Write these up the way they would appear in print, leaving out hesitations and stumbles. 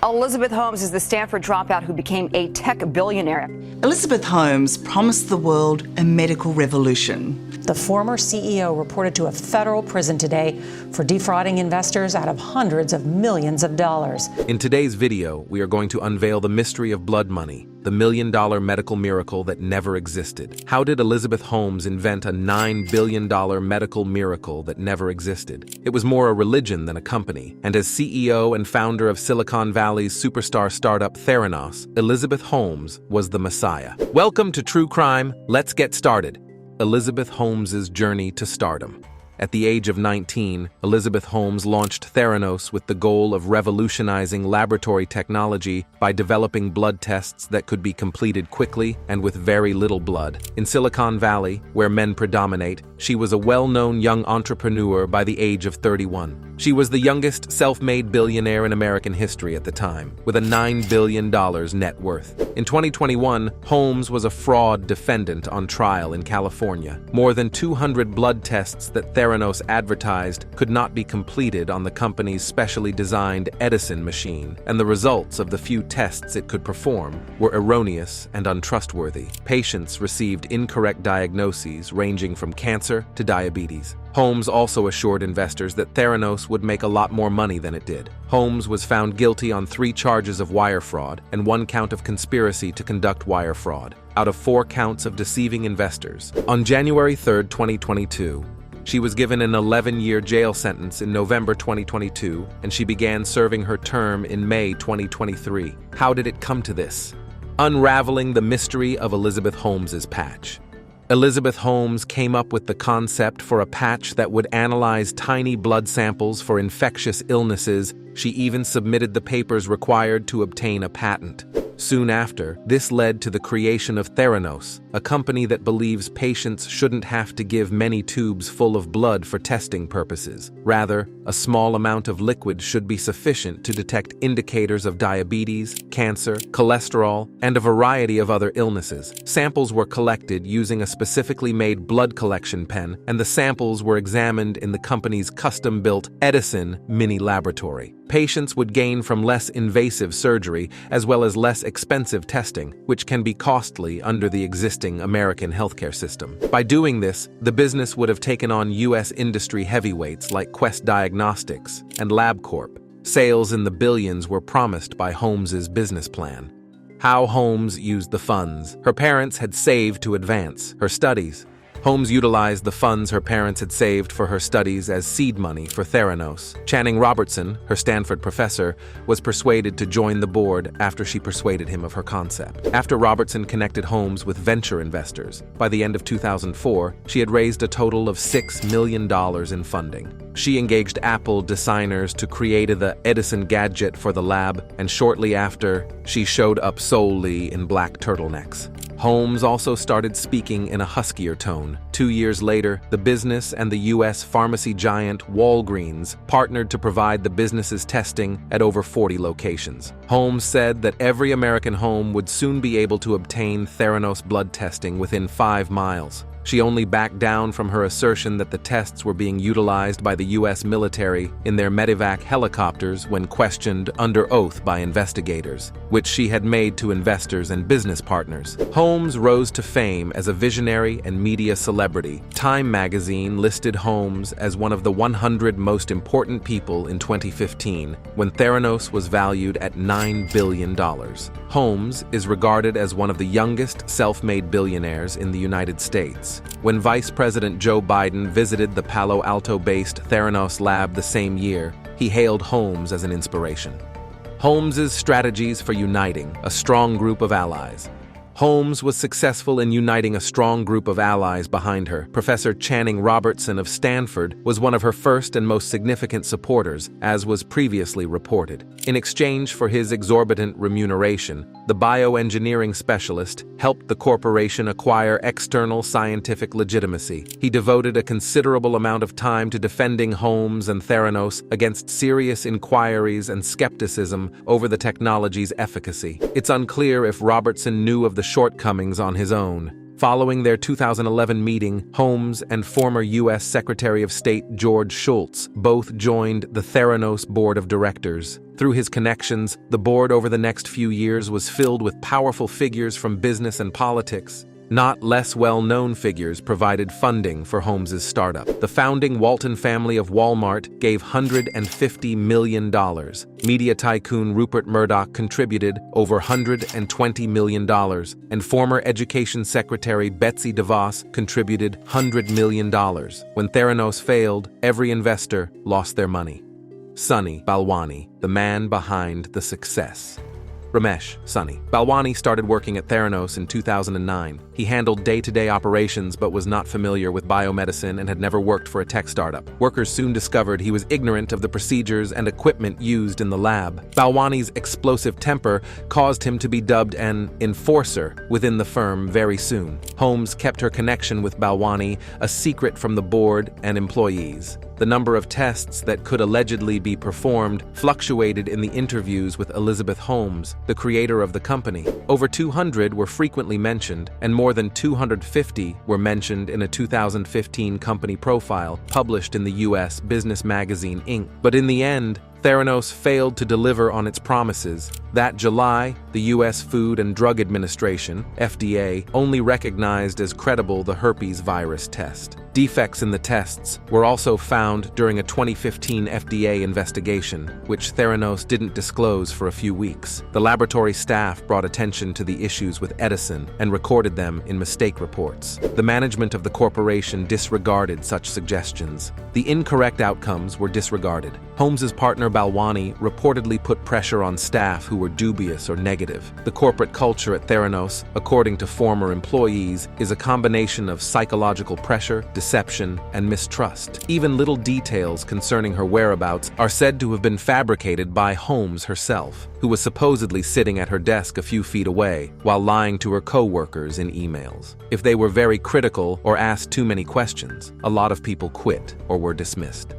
Elizabeth Holmes is the Stanford dropout who became a tech billionaire. Elizabeth Holmes promised the world a medical revolution. The former CEO reported to a federal prison today for defrauding investors out of hundreds of millions of dollars. In today's video, we are going to unveil the mystery of blood money, the million-dollar medical miracle that never existed. How did Elizabeth Holmes invent a $9 billion medical miracle that never existed? It was more a religion than a company, and as CEO and founder of Silicon Valley's superstar startup Theranos, Elizabeth Holmes was the Messiah. Welcome to True Crime. Let's get started. Elizabeth Holmes's journey to stardom. At the age of 19, Elizabeth Holmes launched Theranos with the goal of revolutionizing laboratory technology by developing blood tests that could be completed quickly and with very little blood. In Silicon Valley, where men predominate, she was a well-known young entrepreneur by the age of 31. She was the youngest self-made billionaire in American history at the time, with a $9 billion net worth. In 2021, Holmes was a fraud defendant on trial in California. More than 200 blood tests that Theranos advertised could not be completed on the company's specially designed Edison machine, and the results of the few tests it could perform were erroneous and untrustworthy. Patients received incorrect diagnoses ranging from cancer to diabetes. Holmes also assured investors that Theranos would make a lot more money than it did. Holmes was found guilty on 3 charges of wire fraud and 1 count of conspiracy to conduct wire fraud, out of 4 counts of deceiving investors. On January 3, 2022, she was given an 11-year jail sentence in November 2022, and she began serving her term in May 2023. How did it come to this? Unraveling the mystery of Elizabeth Holmes's patch. Elizabeth Holmes came up with the concept for a patch that would analyze tiny blood samples for infectious illnesses. She even submitted the papers required to obtain a patent. Soon after, this led to the creation of Theranos, a company that believes patients shouldn't have to give many tubes full of blood for testing purposes. Rather, a small amount of liquid should be sufficient to detect indicators of diabetes, cancer, cholesterol, and a variety of other illnesses. Samples were collected using a specifically made blood collection pen, and the samples were examined in the company's custom-built Edison mini laboratory. Patients would gain from less invasive surgery as well as less expensive testing, which can be costly under the existing American healthcare system. By doing this, the business would have taken on U.S. industry heavyweights like Quest Diagnostics and LabCorp. Sales in the billions were promised by Holmes's business plan. How Holmes used the funds her parents had saved to advance her studies. Holmes utilized the funds her parents had saved for her studies as seed money for Theranos. Channing Robertson, her Stanford professor, was persuaded to join the board after she persuaded him of her concept. After Robertson connected Holmes with venture investors, by the end of 2004, she had raised a total of $6 million in funding. She engaged Apple designers to create the Edison gadget for the lab, and shortly after, she showed up solely in black turtlenecks. Holmes also started speaking in a huskier tone. 2 years later, the business and the U.S. pharmacy giant Walgreens partnered to provide the business's testing at over 40 locations. Holmes said that every American home would soon be able to obtain Theranos blood testing within 5 miles. She only backed down from her assertion that the tests were being utilized by the U.S. military in their medevac helicopters when questioned under oath by investigators, which she had made to investors and business partners. Holmes rose to fame as a visionary and media celebrity. Time magazine listed Holmes as one of the 100 most important people in 2015, when Theranos was valued at $9 billion. Holmes is regarded as one of the youngest self-made billionaires in the United States. When Vice President Joe Biden visited the Palo Alto-based Theranos lab the same year, he hailed Holmes as an inspiration. Holmes's strategies for uniting a strong group of allies. Holmes was successful in uniting a strong group of allies behind her. Professor Channing Robertson of Stanford was one of her first and most significant supporters, as was previously reported. In exchange for his exorbitant remuneration, the bioengineering specialist helped the corporation acquire external scientific legitimacy. He devoted a considerable amount of time to defending Holmes and Theranos against serious inquiries and skepticism over the technology's efficacy. It's unclear if Robertson knew of the shortcomings on his own. Following their 2011 meeting, Holmes and former U.S. Secretary of State George Shultz both joined the Theranos board of directors. Through his connections, the board over the next few years was filled with powerful figures from business and politics. Not less well-known figures provided funding for Holmes's startup. The founding Walton family of Walmart gave $150 million. Media tycoon Rupert Murdoch contributed over $120 million, and former Education Secretary Betsy DeVos contributed $100 million. When Theranos failed, every investor lost their money. Sunny Balwani, the man behind the success. Ramesh, Sunny. Balwani started working at Theranos in 2009. He handled day-to-day operations but was not familiar with biomedicine and had never worked for a tech startup. Workers soon discovered he was ignorant of the procedures and equipment used in the lab. Balwani's explosive temper caused him to be dubbed an enforcer within the firm very soon. Holmes kept her connection with Balwani a secret from the board and employees. The number of tests that could allegedly be performed fluctuated in the interviews with Elizabeth Holmes, the creator of the company. Over 200 were frequently mentioned, and more than 250 were mentioned in a 2015 company profile published in the U.S. business magazine Inc. But in the end, Theranos failed to deliver on its promises. That July, the U.S. Food and Drug Administration, FDA, only recognized as credible the herpes virus test. Defects in the tests were also found during a 2015 FDA investigation, which Theranos didn't disclose for a few weeks. The laboratory staff brought attention to the issues with Edison and recorded them in mistake reports. The management of the corporation disregarded such suggestions. The incorrect outcomes were disregarded. Holmes's partner Balwani reportedly put pressure on staff who were dubious or negative. The corporate culture at Theranos, according to former employees, is a combination of psychological pressure, deception, and mistrust. Even little details concerning her whereabouts are said to have been fabricated by Holmes herself, who was supposedly sitting at her desk a few feet away while lying to her co-workers in emails. If they were very critical or asked too many questions, a lot of people quit or were dismissed.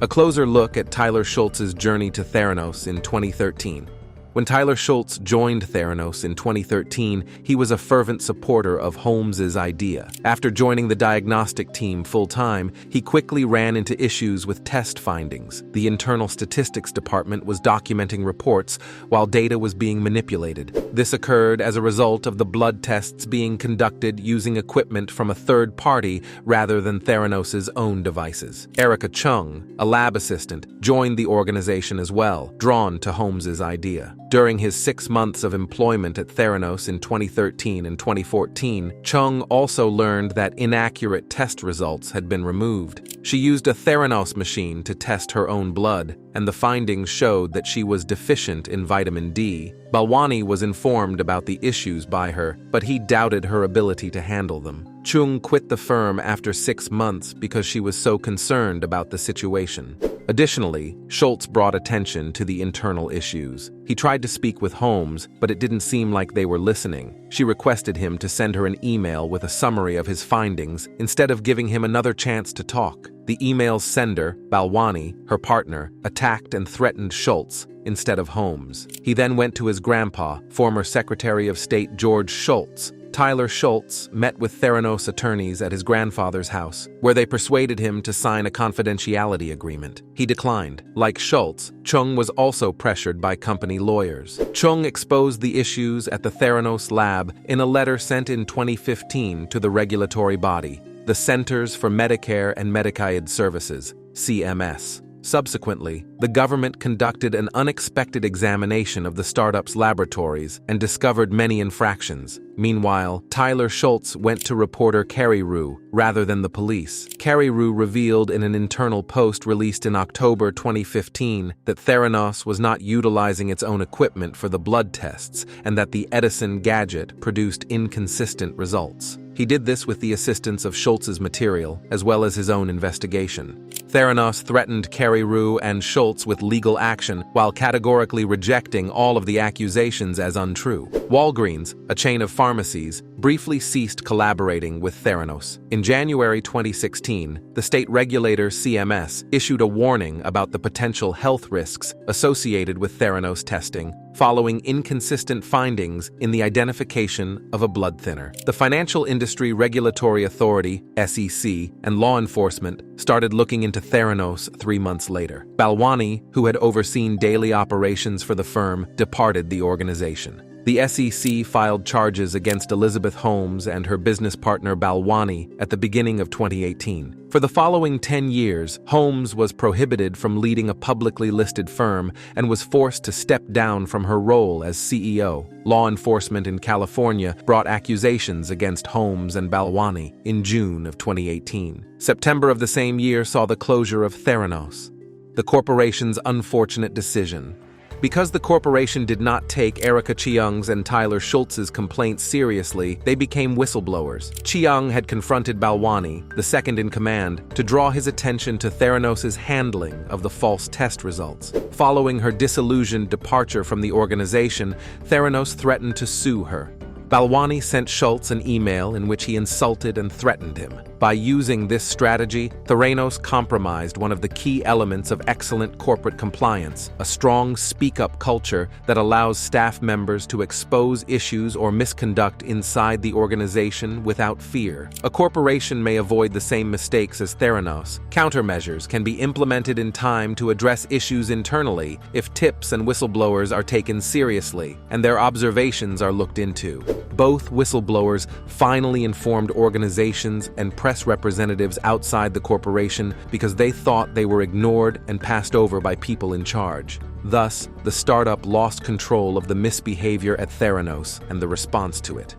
A closer look at Tyler Shultz's journey to Theranos in 2013. When Tyler Shultz joined Theranos in 2013, he was a fervent supporter of Holmes's idea. After joining the diagnostic team full-time, he quickly ran into issues with test findings. The internal statistics department was documenting reports while data was being manipulated. This occurred as a result of the blood tests being conducted using equipment from a third party rather than Theranos's own devices. Erica Chung, a lab assistant, joined the organization as well, drawn to Holmes's idea. During his 6 months of employment at Theranos in 2013 and 2014, Chung also learned that inaccurate test results had been removed. She used a Theranos machine to test her own blood, and the findings showed that she was deficient in vitamin D. Balwani was informed about the issues by her, but he doubted her ability to handle them. Chung quit the firm after 6 months because she was so concerned about the situation. Additionally, Shultz brought attention to the internal issues. He tried to speak with Holmes, but it didn't seem like they were listening. She requested him to send her an email with a summary of his findings instead of giving him another chance to talk. The email's sender, Balwani, her partner, attacked and threatened Shultz instead of Holmes. He then went to his grandpa, former Secretary of State George Shultz. Tyler Shultz met with Theranos attorneys at his grandfather's house, where they persuaded him to sign a confidentiality agreement. He declined. Like Shultz, Chung was also pressured by company lawyers. Chung exposed the issues at the Theranos lab in a letter sent in 2015 to the regulatory body, the Centers for Medicare and Medicaid Services, CMS. Subsequently, the government conducted an unexpected examination of the startup's laboratories and discovered many infractions. Meanwhile, Tyler Shultz went to reporter Carrie Rue rather than the police. Carrie Rue revealed in an internal post released in October 2015 that Theranos was not utilizing its own equipment for the blood tests and that the Edison gadget produced inconsistent results. He did this with the assistance of Shultz's material, as well as his own investigation. Theranos threatened Carrie Rue and Shultz with legal action while categorically rejecting all of the accusations as untrue. Walgreens, a chain of pharmacies, briefly ceased collaborating with Theranos. In January 2016, the state regulator CMS issued a warning about the potential health risks associated with Theranos testing, following inconsistent findings in the identification of a blood thinner. The Financial Industry Regulatory Authority, SEC, and law enforcement started looking into Theranos 3 months later. Balwani, who had overseen daily operations for the firm, departed the organization. The SEC filed charges against Elizabeth Holmes and her business partner Balwani at the beginning of 2018. For the following 10 years, Holmes was prohibited from leading a publicly listed firm and was forced to step down from her role as CEO. Law enforcement in California brought accusations against Holmes and Balwani in June of 2018. September of the same year saw the closure of Theranos, the corporation's unfortunate decision. Because the corporation did not take Erica Cheung's and Tyler Schultz's complaints seriously, they became whistleblowers. Cheung had confronted Balwani, the second in command, to draw his attention to Theranos' handling of the false test results. Following her disillusioned departure from the organization, Theranos threatened to sue her. Balwani sent Schultz an email in which he insulted and threatened him. By using this strategy, Theranos compromised one of the key elements of excellent corporate compliance, a strong speak-up culture that allows staff members to expose issues or misconduct inside the organization without fear. A corporation may avoid the same mistakes as Theranos. Countermeasures can be implemented in time to address issues internally if tips and whistleblowers are taken seriously and their observations are looked into. Both whistleblowers finally informed organizations and press representatives outside the corporation because they thought they were ignored and passed over by people in charge. Thus, the startup lost control of the misbehavior at Theranos and the response to it.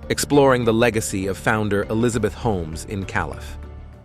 Exploring the legacy of founder Elizabeth Holmes in Calif.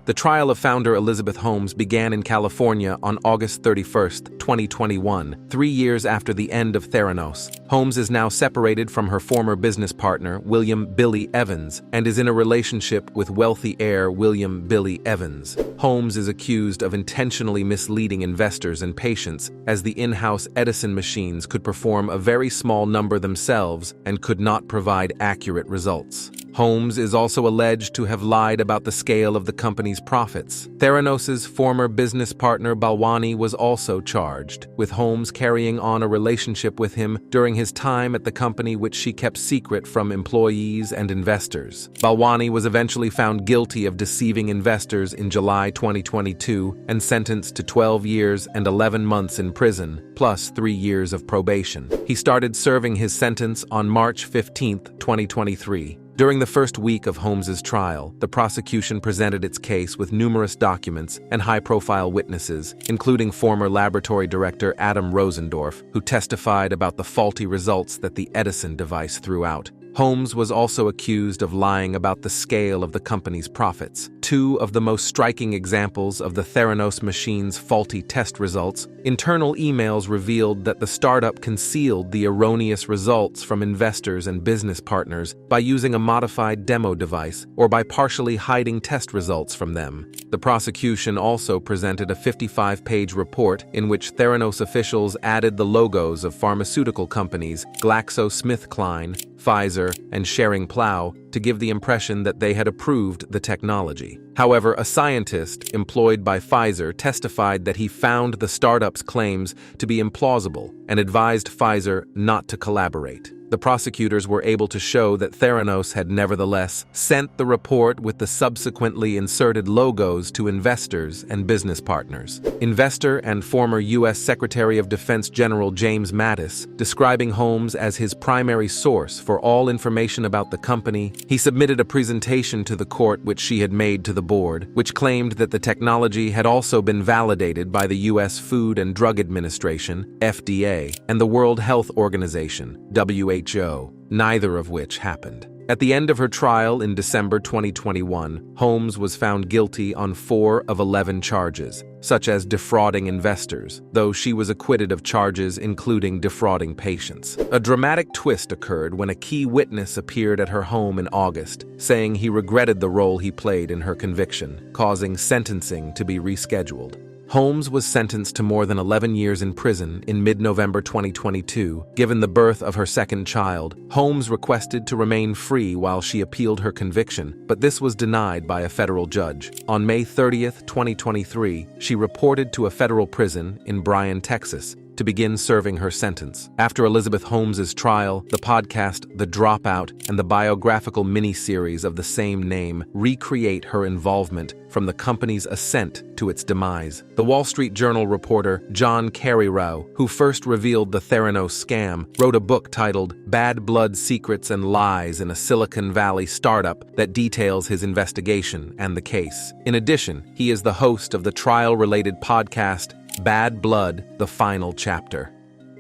The trial of founder Elizabeth Holmes began in California on August 31, 2021, 3 years after the end of Theranos. Holmes is now separated from her former business partner, William "Billy" Evans, and is in a relationship with wealthy heir William "Billy" Evans. Holmes is accused of intentionally misleading investors and patients, as the in-house Edison machines could perform a very small number themselves and could not provide accurate results. Holmes is also alleged to have lied about the scale of the company's profits. Theranos' former business partner Balwani was also charged, with Holmes carrying on a relationship with him during his time at the company which she kept secret from employees and investors. Balwani was eventually found guilty of deceiving investors in July 2022 and sentenced to 12 years and 11 months in prison, plus 3 years of probation. He started serving his sentence on March 15, 2023. During the first week of Holmes's trial, the prosecution presented its case with numerous documents and high-profile witnesses, including former laboratory director Adam Rosendorf, who testified about the faulty results that the Edison device threw out. Holmes was also accused of lying about the scale of the company's profits. Two of the most striking examples of the Theranos machine's faulty test results, internal emails revealed that the startup concealed the erroneous results from investors and business partners by using a modified demo device or by partially hiding test results from them. The prosecution also presented a 55-page report in which Theranos officials added the logos of pharmaceutical companies GlaxoSmithKline, Pfizer, and Schering-Plough to give the impression that they had approved the technology. However, a scientist employed by Pfizer testified that he found the startup's claims to be implausible and advised Pfizer not to collaborate. The prosecutors were able to show that Theranos had nevertheless sent the report with the subsequently inserted logos to investors and business partners. Investor and former U.S. Secretary of Defense General James Mattis, describing Holmes as his primary source for all information about the company, he submitted a presentation to the court which she had made to the board, which claimed that the technology had also been validated by the U.S. Food and Drug Administration, FDA, and the World Health Organization, WHO, neither of which happened. At the end of her trial in December 2021, Holmes was found guilty on 4 of 11 charges, such as defrauding investors, though she was acquitted of charges including defrauding patients. A dramatic twist occurred when a key witness appeared at her home in August, saying he regretted the role he played in her conviction, causing sentencing to be rescheduled. Holmes was sentenced to more than 11 years in prison in mid-November 2022. Given the birth of her second child, Holmes requested to remain free while she appealed her conviction, but this was denied by a federal judge. On May 30, 2023, she reported to a federal prison in Bryan, Texas, to begin serving her sentence. After Elizabeth Holmes's trial, the podcast The Dropout and the biographical miniseries of the same name recreate her involvement from the company's ascent to its demise. The Wall Street Journal reporter John Carreyrou, who first revealed the Theranos scam, wrote a book titled Bad Blood Secrets and Lies in a Silicon Valley Startup that details his investigation and the case. In addition, he is the host of the trial-related podcast Bad Blood, The Final Chapter.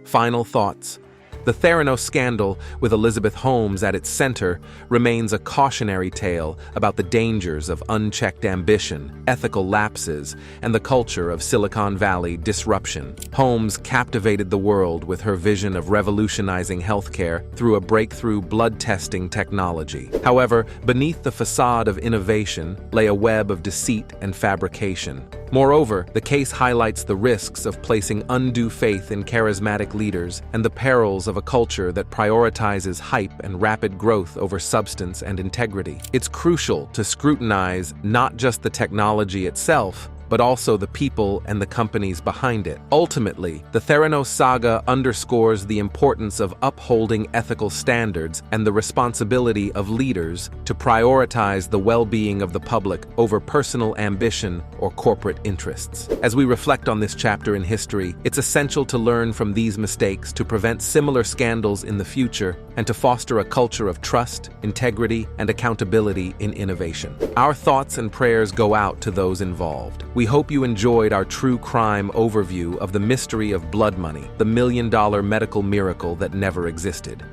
Final thoughts. The Theranos scandal, with Elizabeth Holmes at its center, remains a cautionary tale about the dangers of unchecked ambition, ethical lapses, and the culture of Silicon Valley disruption. Holmes captivated the world with her vision of revolutionizing healthcare through a breakthrough blood testing technology. However, beneath the facade of innovation lay a web of deceit and fabrication. Moreover, the case highlights the risks of placing undue faith in charismatic leaders and the perils of a culture that prioritizes hype and rapid growth over substance and integrity. It's crucial to scrutinize not just the technology itself, but also the people and the companies behind it. Ultimately, the Theranos saga underscores the importance of upholding ethical standards and the responsibility of leaders to prioritize the well-being of the public over personal ambition or corporate interests. As we reflect on this chapter in history, it's essential to learn from these mistakes to prevent similar scandals in the future and to foster a culture of trust, integrity, and accountability in innovation. Our thoughts and prayers go out to those involved. We hope you enjoyed our true crime overview of the mystery of blood money, the million-dollar medical miracle that never existed.